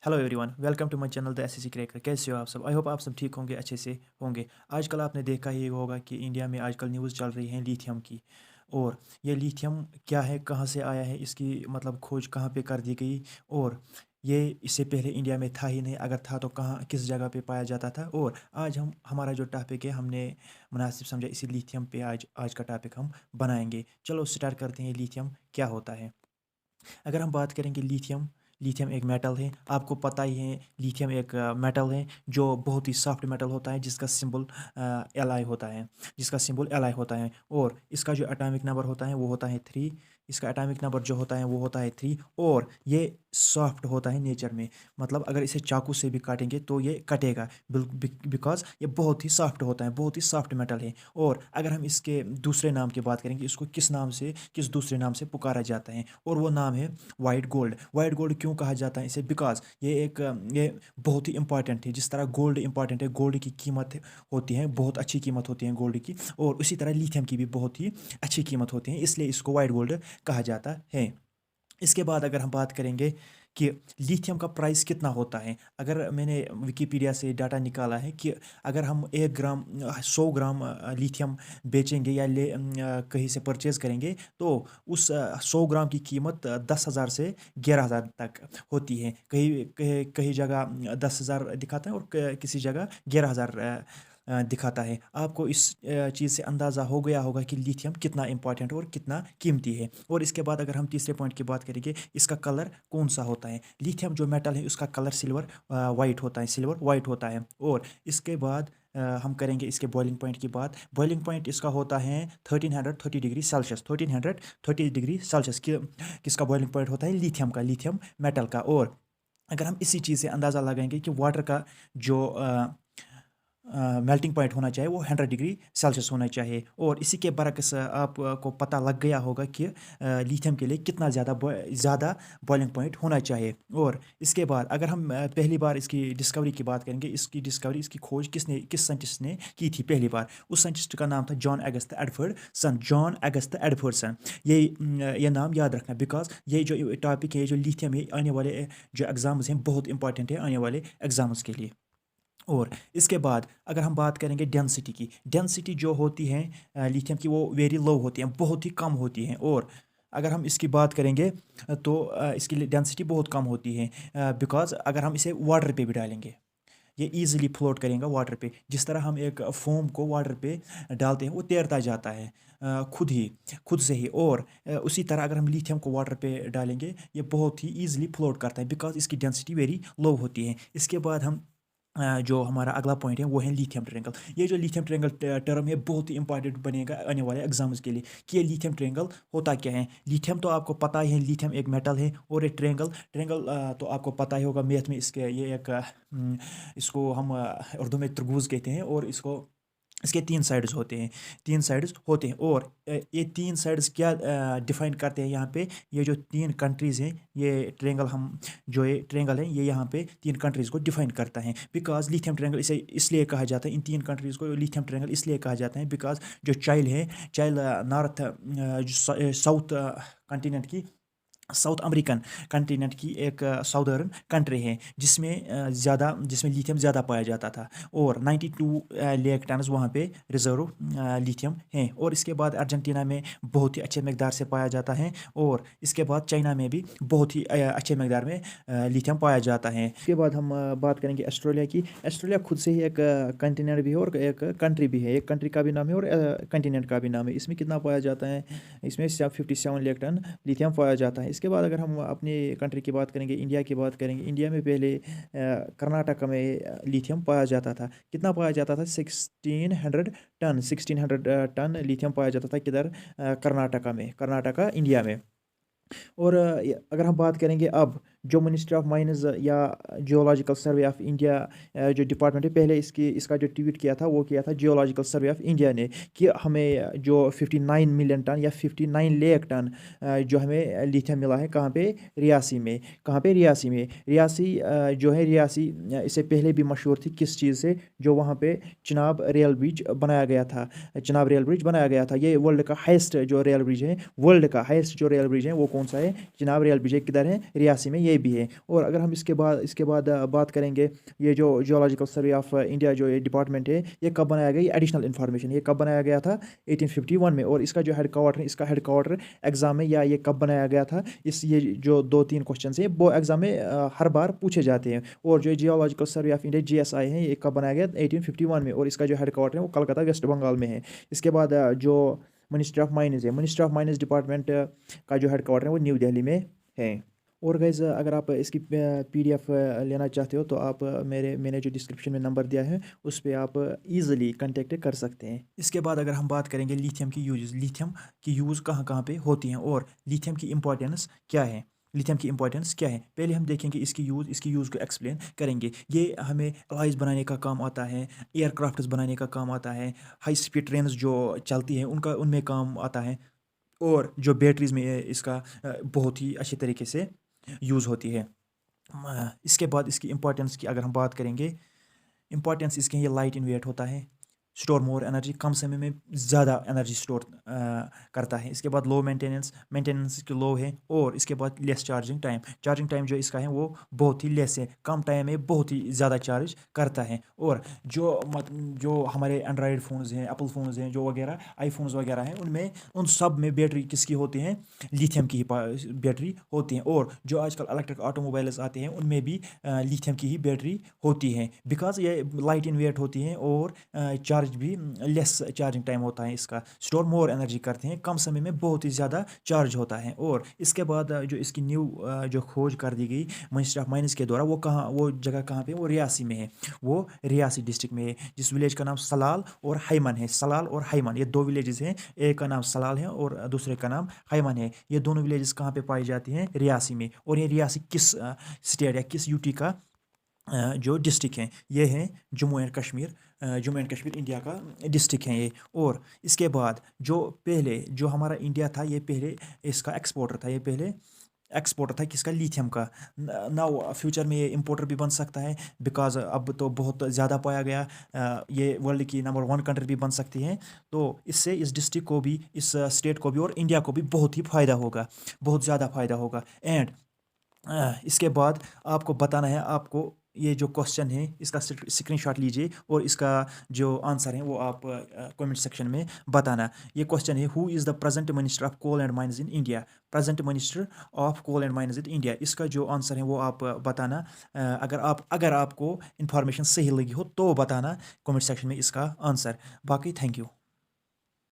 Hello everyone, welcome to my channel the SSC cracker. कैसे हो आप सब? आई होप आप सब ठीक होंगे, अच्छे से होंगे। आजकल आपने देखा ही होगा कि इंडिया में आजकल न्यूज़ चल रही है लिथियम की। और ये लिथियम क्या है, कहाँ से आया है, इसकी मतलब खोज कहाँ पे कर दी गई। और ये इससे पहले इंडिया में था ही नहीं, अगर था तो कहाँ किस जगह पे पाया जाता था। और आज हम हमारा जो टॉपिक है हमने मुनासिब समझा इसी लिथियम पे आज का टॉपिक हम बनाएंगे। चलो स्टार्ट करते हैं, लिथियम क्या होता है। अगर हम बात करेंगे लिथियम, लिथियम एक मेटल है, आपको पता ही है। लिथियम एक मेटल है जो बहुत ही सॉफ्ट मेटल होता है, जिसका सिंबल एल होता है, जिसका सिंबल एल होता है। और इसका जो एटॉमिक नंबर होता है वो होता है 3। इसका एटॉमिक नंबर जो होता है वो होता है 3। और ये सॉफ्ट होता है नेचर में, मतलब अगर इसे चाकू से भी काटेंगे तो ये कटेगा, बिकॉज ये बहुत ही सॉफ्ट होता है, बहुत ही सॉफ्ट मेटल है। और अगर हम इसके दूसरे नाम की बात करेंगे, इसको किस नाम से, किस दूसरे नाम से पुकारा जाता है, और वो नाम है वाइट गोल्ड। वाइट गोल्ड क्यों कहा जाता है इसे? बिकॉज ये बहुत ही इंपॉर्टेंट है। जिस तरह गोल्ड इंपॉर्टेंट है, गोल्ड की कीमत होती है, बहुत अच्छी कीमत होती है गोल्ड की, और उसी तरह लिथियम की भी बहुत ही अच्छी कीमत होती है, इसलिए इसको वाइट गोल्ड कहा जाता है। इसके बाद अगर हम बात करेंगे कि लिथियम का प्राइस कितना होता है, अगर मैंने विकिपीडिया से डाटा निकाला है कि अगर हम 1 ग्राम 100 ग्राम लिथियम बेचेंगे या कहीं से परचेज़ करेंगे, तो उस 100 ग्राम की कीमत 10,000 से 11,000 तक होती है। कहीं कहीं कहीं जगह 10,000 दिखाता है और किसी जगह 11,000 दिखाता है। आपको इस चीज़ से अंदाज़ा हो गया होगा कि लिथियम कितना इंपॉर्टेंट और कितना कीमती है। और इसके बाद अगर हम तीसरे पॉइंट की बात करेंगे, इसका कलर कौन सा होता है। लिथियम जो मेटल है उसका कलर सिल्वर वाइट होता है, सिल्वर वाइट होता है। और इसके बाद हम करेंगे इसके बॉइलिंग पॉइंट की बात। बॉइलिंग पॉइंट इसका होता है 1330 डिग्री सेल्सियस, 1330 डिग्री सेल्सियस किसका बॉइलिंग पॉइंट होता है? लिथियम का, लिथियम मेटल का। और अगर हम इसी चीज़ से अंदाज़ा लगाएंगे कि वाटर का जो मेल्टिंग पॉइंट होना चाहिए वो 100 डिग्री सेल्सियस होना चाहिए। और इसी के बरक्स आपको पता लग गया होगा कि लिथियम के लिए कितना ज़्यादा बॉइलिंग पॉइंट होना चाहिए। और इसके बाद अगर हम पहली बार इसकी डिस्कवरी की बात करेंगे, इसकी डिस्कवरी, इसकी खोज किस साइंटिस्ट ने की थी पहली बार? उस साइंटिस्ट का नाम था जॉन अगस्त एडफर्डसन, जॉन अगस्त एडफर्डसन। ये नाम याद रखना, बिकॉज ये जो टॉपिक है, जो लिथियम है, आने वाले जो एग्ज़ाम्स हैं बहुत इंपॉर्टेंट है आने वाले एग्ज़ाम्स के लिए। और इसके बाद अगर हम बात करेंगे डेंसिटी की, डेंसिटी जो होती है लिथियम की, वो वेरी लो होती है, बहुत ही कम होती है। और अगर हम इसकी बात करेंगे तो इसकी डेंसिटी बहुत कम होती है, बिकॉज अगर हम इसे वाटर पे भी डालेंगे, ये इजीली फ्लोट करेगा वाटर पे। जिस तरह हम एक फोम को वाटर पे डालते हैं वो तैरता जाता है खुद से ही। और उसी तरह अगर हम लिथियम को वाटर पे डालेंगे, ये बहुत ही इजीली फ्लोट करता है, बिकॉज इसकी डेंसिटी वेरी लो होती है। इसके बाद हम जो हमारा अगला पॉइंट है वो है लिथियम ट्रायंगल। ये जो लिथियम ट्रायंगल टर्म है बहुत ही इंपॉर्टेंट बनेगा आने वाले एग्जाम्स के लिए कि ये लिथियम ट्रायंगल होता क्या है। लिथियम तो आपको पता ही है, लिथियम एक मेटल है। और ये ट्रायंगल ट्रायंगल तो आपको पता ही होगा, मैथ में इसके ये एक इसको हम उर्दू में त्रिभुज कहते हैं। और इसके 3 साइड्स होते हैं, 3 साइड्स होते हैं। और ये 3 साइड्स क्या डिफाइन करते हैं यहाँ पे? ये जो 3 कंट्रीज़ हैं, ये ट्रायंगल हम जो ये ट्रायंगल है ये यहाँ पे 3 कंट्रीज़ को डिफाइन करता है। बिकॉज लिथियम ट्रायंगल इसे इसलिए कहा जाता है, इन 3 कंट्रीज़ को लिथियम ट्रायंगल इसलिए कहा जाता है बिकॉज जो चाइल नॉर्थ साउथ कंटिनेंट की, साउथ अमेरिकन कंटिनेंट की एक साउदर्न कंट्री है जिसमें लिथियम ज़्यादा पाया जाता था। और 92 लाख टन्स वहाँ पे रिजर्व लिथियम हैं। और इसके बाद अर्जेंटीना में बहुत ही अच्छे मकदार से पाया जाता है। और इसके बाद चाइना में भी बहुत ही अच्छे मकदार में लिथियम पाया जाता है। इसके बाद हम बात करेंगे ऑस्ट्रेलिया की। ऑस्ट्रेलिया खुद से ही एक कंटिनेंट भी है और एक कंट्री भी है, एक कंट्री का भी नाम है और कंटिनेंट का भी नाम है। इसमें कितना पाया जाता है? इसमें 57 लाख टन लिथियम पाया जाता है। इसके बाद अगर हम अपनी कंट्री की बात करेंगे, इंडिया की बात करेंगे, इंडिया में पहले कर्नाटक में लिथियम पाया जाता था। कितना पाया जाता था? 1600 टन लिथियम पाया जाता था। किधर? कर्नाटका में, कर्नाटका इंडिया में। और अगर हम बात करेंगे अब जो मिनिस्ट्री ऑफ माइंस या जियोलॉजिकल सर्वे ऑफ इंडिया जो डिपार्टमेंट है, पहले इसका जो ट्वीट किया था वो किया था जियोलॉजिकल सर्वे ऑफ इंडिया ने, कि हमें जो 59 मिलियन टन या 59 लाख टन जो हमें लिथियम मिला है। कहाँ पे? रियासी में। कहाँ पे? रियासी में। रियासी जो है, रियासी इससे पहले भी मशहूर थी किस चीज़ से? जो वहाँ पे चिनाब रेल ब्रिज बनाया गया था, चिनाब रेल ब्रिज बनाया गया था। ये वर्ल्ड का हाईएस्ट जो रेल ब्रिज है, वर्ल्ड का हाईएस्ट जो रेल ब्रिज है वो कौन सा है? चिनाब रेल ब्रिज है। किधर है? रियासी में। ये भी है। और अगर हम इसके बाद बात करेंगे, ये जो जियोलॉजिकल सर्वे ऑफ इंडिया जो ये डिपार्टमेंट है, ये कब बनाया गया? ये एडिशनल इन्फॉर्मेशन, ये कब बनाया गया था? 1851 में। और इसका जो हेड क्वार्टर है, इसका हेड क्वार्टर एग्जाम में, या ये कब बनाया गया था, ये जो 2-3 क्वेश्चन है वो एग्जाम में हर बार पूछे जाते हैं। और जो geological survey of India GSI है, ये कब बनाया गया? 1851 में। और इसका जो हेड क्वार्टर है वो कलकत्ता वेस्ट बंगाल में है। इसके बाद जो मिनिस्ट्री ऑफ माइंस है, मिनिस्ट्री ऑफ माइंस डिपार्टमेंट का जो हेड क्वार्टर है वो न्यू दिल्ली में है। और गाइज़, अगर आप इसकी PDF लेना चाहते हो तो आप मैंने जो डिस्क्रिप्शन में नंबर दिया है उस पर आप ईज़िली कांटेक्ट कर सकते हैं। इसके बाद अगर हम बात करेंगे लिथियम की यूज़, लिथियम की यूज़ कहाँ कहाँ पे होती हैं और लिथियम की इम्पोर्टेंस क्या है, लिथियम की इंपॉर्टेंस क्या है। पहले हम देखेंगे इसकी यूज़ को एक्सप्लेन करेंगे। ये हमें अलॉयज़ बनाने का काम आता है, एयरक्राफ्ट्स बनाने का काम आता है, हाई स्पीड ट्रेन्स जो चलती हैं उनमें काम आता है, और जो बैटरीज में इसका बहुत ही अच्छे तरीके से यूज़ होती है। इसके बाद इसकी इम्पोर्टेंस की अगर हम बात करेंगे, इम्पोर्टेंस इसके ये लाइट इन वेट होता है, स्टोर मोर एनर्जी, कम समय में ज़्यादा एनर्जी स्टोर करता है। इसके बाद लो मेंटेनेंस की लो है, और इसके बाद लेस चार्जिंग टाइम जो इसका है वो बहुत ही लेस है, कम टाइम में बहुत ही ज़्यादा चार्ज करता है। और जो हमारे एंड्रॉयड फ़ोन्स हैं, एप्पल फ़ोन्स हैं जो वगैरह, आईफोन्स वगैरह हैं, उन सब में बैटरी किसकी होती हैं? लिथियम की ही बैटरी होती हैं। और जो आजकल इलेक्ट्रिक ऑटोमोबाइल्स आते हैं उनमें भी लिथियम की ही बैटरी होती हैं, बिकॉज ये लाइट इन वेट होती हैं, और चार्ज भी लेस चार्जिंग टाइम होता है इसका, स्टोर मोर एनर्जी करते हैं, कम समय में बहुत ही ज़्यादा चार्ज होता है। और इसके बाद जो इसकी न्यू जो खोज कर दी गई मिनिस्ट्री ऑफ माइंस के द्वारा, वो जगह कहाँ पे? वो रियासी में है, वो रियासी डिस्ट्रिक्ट में है, जिस विलेज का नाम सलाल और हैमन है। सलाल और हैमन, ये 2 विलेजेस हैं, एक का नाम सलाल है और दूसरे का नाम हैमन है। ये दोनों विलेजेस कहाँ पे पाई जाती हैं? रियासी में। और ये रियासी किस स्टेट या किस यूटी का जो डिस्ट्रिक्ट हैं? ये हैं जम्मू एंड कश्मीर, इंडिया का डिस्ट्रिक्ट है ये। और इसके बाद जो हमारा इंडिया था, ये पहले इसका एक्सपोर्टर था किसका? लिथियम का। नाउ फ्यूचर में ये इंपोर्टर भी बन सकता है, बिकॉज अब तो बहुत ज़्यादा पाया गया, ये वर्ल्ड की नंबर 1 कंट्री भी बन सकती है। तो इससे इस डिस्ट्रिक्ट को भी, इस स्टेट को भी और इंडिया को भी बहुत ही फ़ायदा होगा, बहुत ज़्यादा फ़ायदा होगा। एंड इसके बाद आपको बताना है, आपको ये जो क्वेश्चन है इसका स्क्रीनशॉट लीजिए, और इसका जो आंसर है वो आप कमेंट सेक्शन में बताना। ये क्वेश्चन है, who is the present minister of coal and mines in India? Present minister of coal and mines in India, इसका जो आंसर है वो आप बताना। अगर आपको इन्फॉर्मेशन सही लगी हो तो बताना कमेंट सेक्शन में इसका आंसर। बाकी थैंक यू।